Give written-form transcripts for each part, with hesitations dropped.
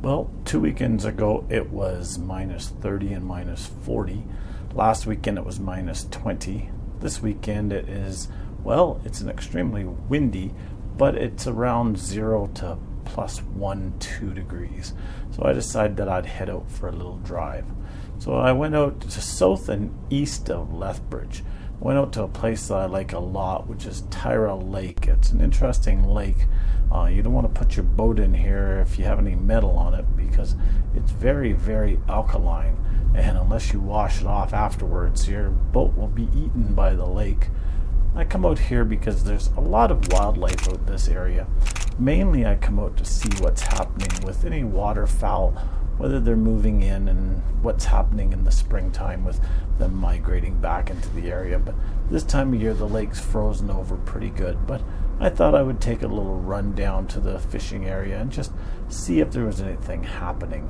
Well, 2 weekends ago it was minus 30 and minus 40. Last weekend it was minus 20. This weekend it is, well, it's an extremely windy, but it's around 0 to plus 2 degrees. So I decided that I'd head out for a little drive. So I went out to south and east of Lethbridge. Went out to a place that I like a lot, which is Tyra Lake. It's an interesting lake. You don't want to put your boat in here if you have any metal on it, because it's very, very alkaline. And unless you wash it off afterwards, your boat will be eaten by the lake. I come out here because there's a lot of wildlife out this area. Mainly I come out to see what's happening with any waterfowl, whether they're moving in, and what's happening in the springtime with them migrating back into the area. But this time of year the lake's frozen over pretty good. But I thought I would take a little run down to the fishing area and just see if there was anything happening.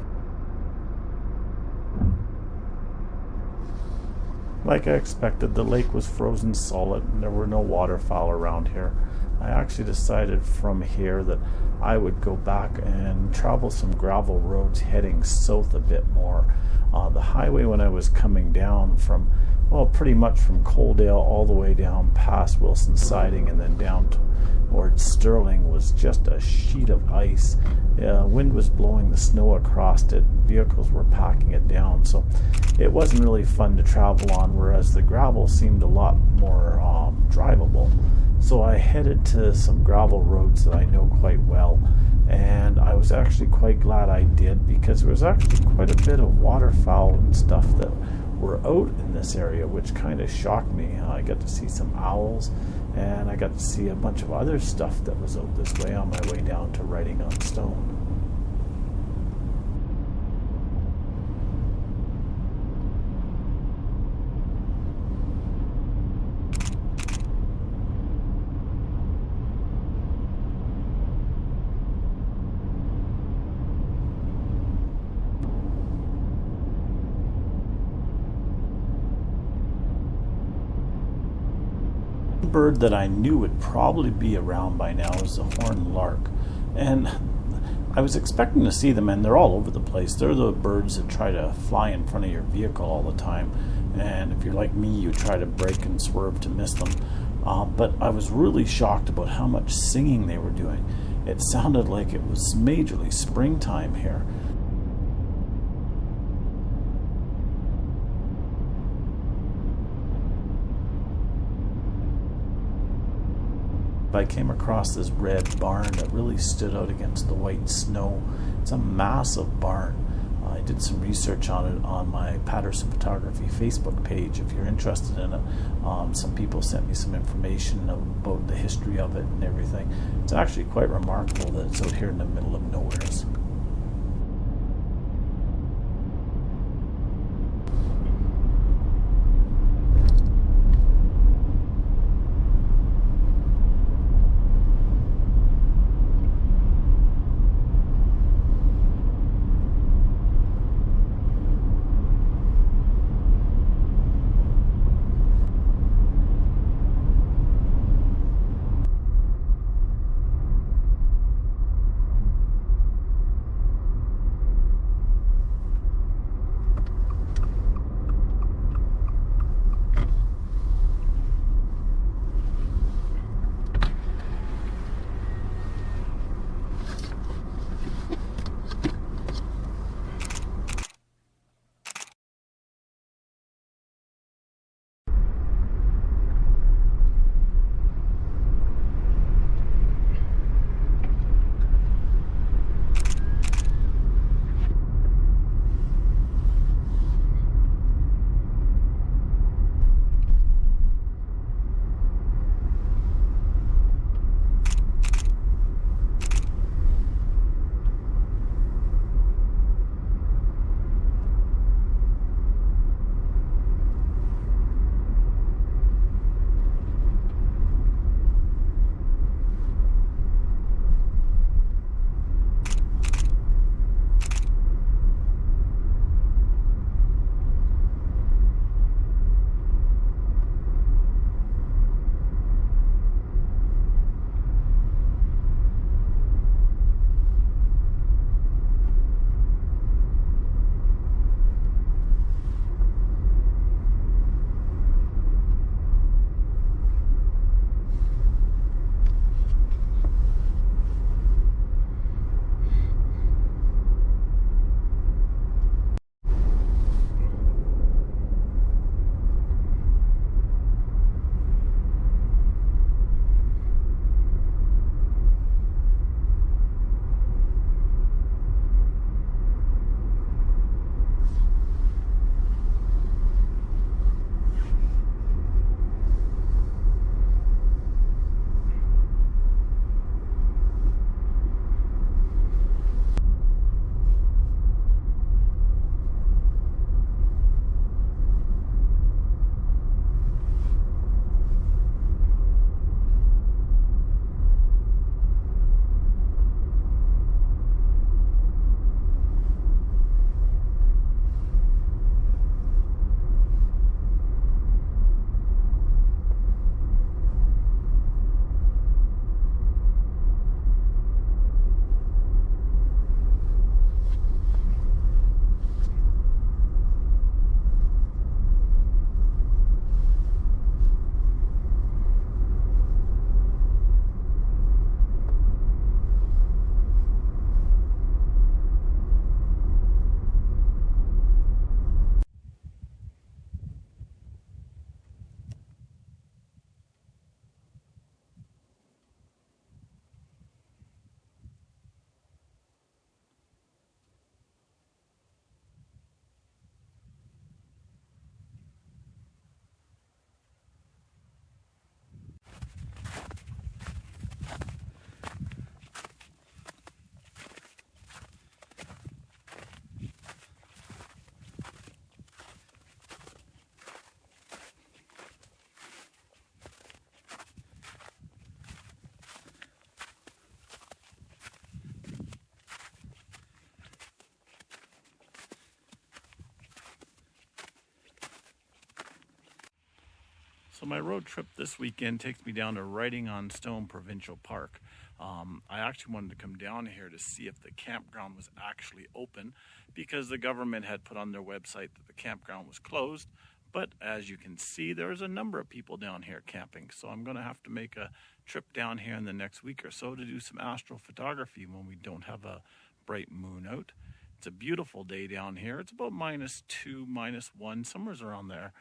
Like I expected, the lake was frozen solid and there were no waterfowl around here. I actually decided from here that I would go back and travel some gravel roads heading south a bit more. The highway, when I was coming down from, well, pretty much from Coaldale all the way down past Wilson Siding and then down towards Sterling, was just a sheet of ice. Wind was blowing the snow across it. Vehicles were packing it down, so it wasn't really fun to travel on, whereas the gravel seemed a lot more drivable. So I headed to some gravel roads that I know quite well, and I was actually quite glad I did, because there was actually quite a bit of waterfowl and stuff that were out in this area, which kind of shocked me. I got to see some owls, and I got to see a bunch of other stuff that was out this way on my way down to Writing on Stone. Bird that I knew would probably be around by now is the horned lark, and I was expecting to see them, and they're all over the place. They're the birds that try to fly in front of your vehicle all the time, and if you're like me, you try to brake and swerve to miss them. But I was really shocked about how much singing they were doing. It sounded like it was majorly springtime here. I came across this red barn that really stood out against the white snow. It's a massive barn. I did some research on it on my Paterson Photography Facebook page if you're interested in it. Some people sent me some information about the history of it and everything. It's actually quite remarkable that it's out here in the middle of nowhere. So my road trip this weekend takes me down to riding on Stone Provincial Park. I actually wanted to come down here to see if the campground was actually open because the government had put on their website that the campground was closed. But as you can see, there's a number of people down here camping. So I'm going to have to make a trip down here in the next week or so to do some astrophotography when we don't have a bright moon out. It's a beautiful day down here. It's about -2, -1, somewhere around there.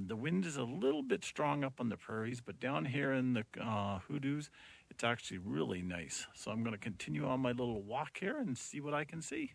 The wind is a little bit strong up on the prairies, but down here in the hoodoos, it's actually really nice. So I'm going to continue on my little walk here and see what I can see.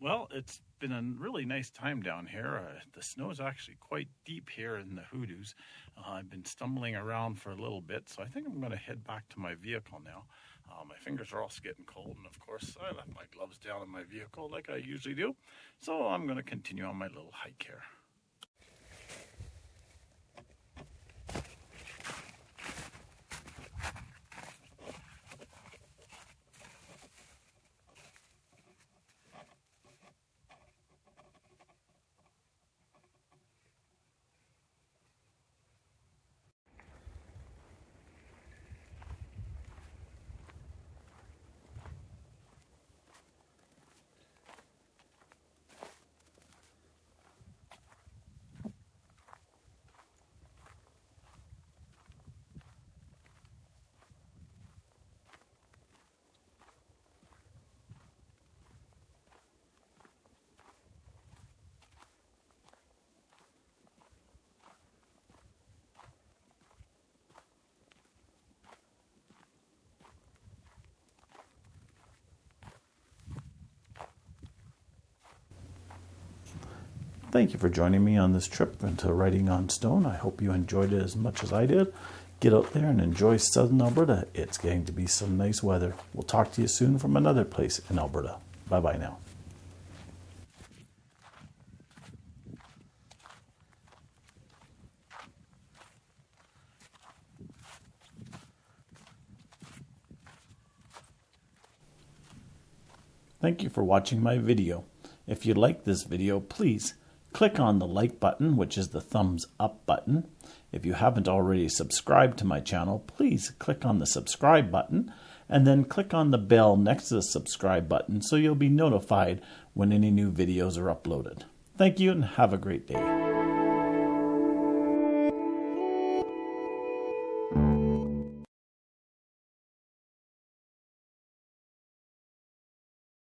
Well, it's been a really nice time down here. The snow is actually quite deep here in the hoodoos. I've been stumbling around for a little bit, so I think I'm going to head back to my vehicle now. My fingers are also getting cold, and of course I left my gloves down in my vehicle like I usually do. So I'm going to continue on my little hike here. Thank you for joining me on this trip into riding on Stone. I hope you enjoyed it as much as I did. Get out there and enjoy southern Alberta. It's going to be some nice weather. We'll talk to you soon from another place in Alberta. Bye-bye now. Thank you for watching my video. If you like this video, please click on the like button, which is the thumbs up button. If you haven't already subscribed to my channel, please click on the subscribe button and then click on the bell next to the subscribe button so you'll be notified when any new videos are uploaded. Thank you and have a great day.